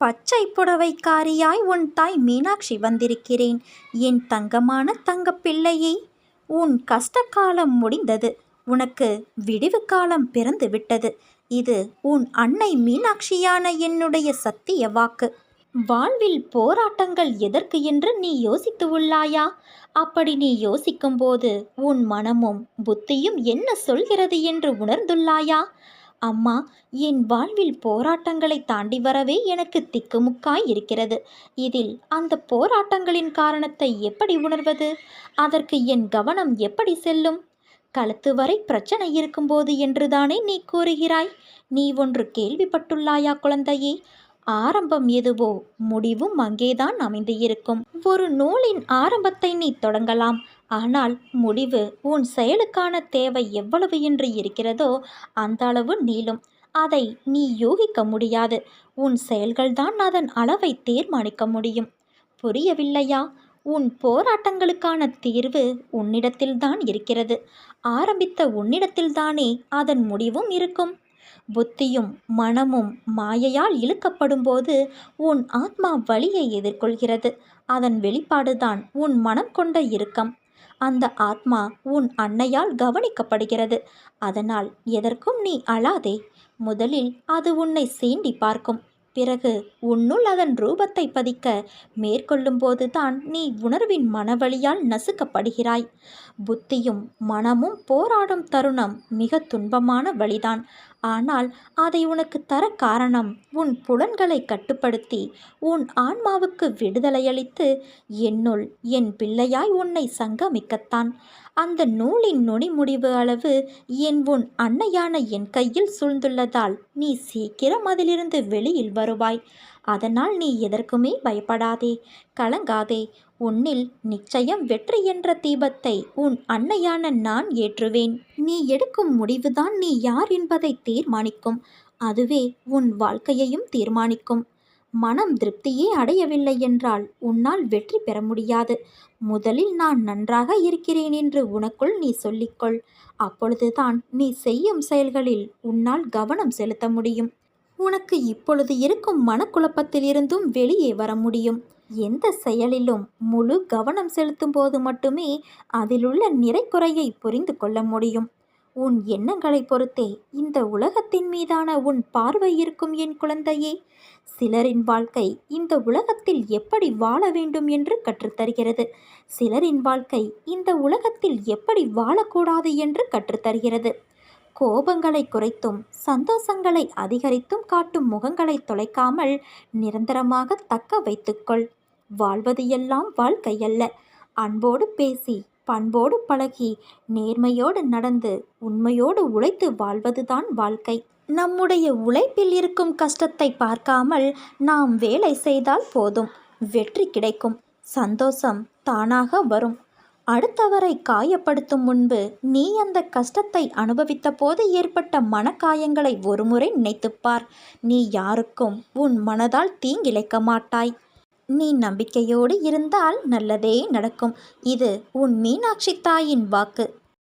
பச்சை புடவைக்காரியாய் உன் தாய் மீனாட்சி வந்திருக்கிறேன். என் தங்கமான தங்கப் பிள்ளையே, உன் கஷ்டகாலம் முடிந்தது. உனக்கு விடிவு காலம் பிறந்து விட்டது. இது உன் அன்னை மீனாட்சியான என்னுடைய சத்திய வாக்கு. வாழ்வில் போராட்டங்கள் எதற்கு என்று நீ யோசித்து உள்ளாயா? அப்படி நீ யோசிக்கும்போது உன் மனமும் புத்தியும் என்ன சொல்கிறது என்று உணர்ந்துள்ளாயா? அம்மா, என் வாழ்வில் போராட்டங்களை தாண்டி வரவே எனக்கு திக்குமுக்காய் இருக்கிறது. இதில் அந்த போராட்டங்களின் காரணத்தை எப்படி உணர்வது? அதற்கு என் கவனம் எப்படி செல்லும்? கழுத்து வரை பிரச்சனை இருக்கும்போது என்றுதானே நீ கூறுகிறாய். நீ ஒன்று கேள்விப்பட்டுள்ளாயா குழந்தையே? ஆரம்பம் எதுவோ முடிவும் அங்கேதான் அமைந்து இருக்கும். ஒரு நூலின் ஆரம்பத்தை நீ தொடங்கலாம், ஆனால் முடிவு உன் செயலுக்கான தேவை எவ்வளவு என்று இருக்கிறதோ அந்த அளவு நீளும். அதை நீ யூகிக்க முடியாது. உன் செயல்கள்தான் அதன் அளவை தீர்மானிக்க முடியும். புரியவில்லையா? உன் போராட்டங்களுக்கான தீர்வு உன்னிடத்தில்தான் இருக்கிறது. ஆரம்பித்த உன்னிடத்தில்தானே அதன் முடிவும் இருக்கும். புத்தியும் மனமும் மாயையால் இழுக்கப்படும்போது உன் ஆத்மா வலியை எதிர்கொள்கிறது. அதன் வெளிப்பாடுதான் உன் மனம் கொண்ட இறுக்கம். அந்த ஆத்மா உன் அன்னையால் கவனிக்கப்படுகிறது. அதனால் எதற்கும் நீ அழாதே. முதலில் அது உன்னை சீண்டி பார்க்கும். பிறகு உன்னுள் அதன் ரூபத்தை பதிக்க மேற்கொள்ளும்போதுதான் நீ உணர்வின் மனவழியால் நசுக்கப்படுகிறாய். புத்தியும் மனமும் போராடும் தருணம் மிக துன்பமான வழிதான். ஆனால் அதை உனக்கு தர காரணம் உன் புலன்களை கட்டுப்படுத்தி உன் ஆன்மாவுக்கு விடுதலையளித்து என்னுள் என் பிள்ளையாய் உன்னை சங்கமிக்கத்தான். அந்த நூலின் நொடி முடிவு அளவு உன் அன்னையான என் கையில் சூழ்ந்துள்ளதால் நீ சீக்கிரம் அதிலிருந்து வெளியில் வருவாய். அதனால் நீ எதற்குமே பயப்படாதே, கலங்காதே. உன்னில் நிச்சயம் வெற்றி என்ற தீபத்தை உன் அன்னையான நான் ஏற்றுவேன். நீ எடுக்கும் முடிவுதான் நீ யார் என்பதை தீர்மானிக்கும். அதுவே உன் வாழ்க்கையையும் தீர்மானிக்கும். மனம் திருப்தியே அடையவில்லை என்றால் உன்னால் வெற்றி பெற முடியாது. முதலில் நான் நன்றாக இருக்கிறேன் என்று உனக்குள் நீ சொல்லிக்கொள். அப்பொழுதுதான் நீ செய்யும் செயல்களில் உன்னால் கவனம் செலுத்த முடியும். உனக்கு இப்பொழுது இருக்கும் மனக்குழப்பத்திலிருந்தும் வெளியே வர முடியும். எந்த செயலிலும் முழு கவனம் செலுத்தும் போது மட்டுமே அதிலுள்ள நிறைக்குறையை புரிந்து கொள்ள முடியும். உன் எண்ணங்களை பொறுத்தே இந்த உலகத்தின் மீதான உன் பார்வை இருக்கும் என் குழந்தையே. சிலரின் வாழ்க்கை இந்த உலகத்தில் எப்படி வாழ வேண்டும் என்று கற்றுத்தருகிறது. சிலரின் வாழ்க்கை இந்த உலகத்தில் எப்படி வாழக்கூடாது என்று கற்றுத்தருகிறது. கோபங்களை குறைத்தும் சந்தோஷங்களை அதிகரித்தும் காட்டும் முகங்களை தொலைக்காமல் நிரந்தரமாக தக்க வைத்துக்கொள். வாழ்வது எல்லாம் வாழ்க்கையல்ல. அன்போடு பேசி, பண்போடு பழகி, நேர்மையோடு நடந்து, உண்மையோடு உழைத்து வாழ்வதுதான் வாழ்க்கை. நம்முடைய உழைப்பில் இருக்கும் கஷ்டத்தை பார்க்காமல் நாம் வேலை செய்தால் போதும், வெற்றி கிடைக்கும். சந்தோஷம் தானாக வரும். அடுத்தவரை காயப்படுத்தும் முன்பு நீ அந்த கஷ்டத்தை அனுபவித்த போது ஏற்பட்ட மனக்காயங்களை ஒருமுறை நினைத்துப்பார். நீ யாருக்கும் உன் மனதால் தீங்கிழைக்க மாட்டாய். நீ நம்பிக்கையோடு இருந்தால் நல்லதே நடக்கும். இது உன் மீனாட்சி தாயின் வாக்கு.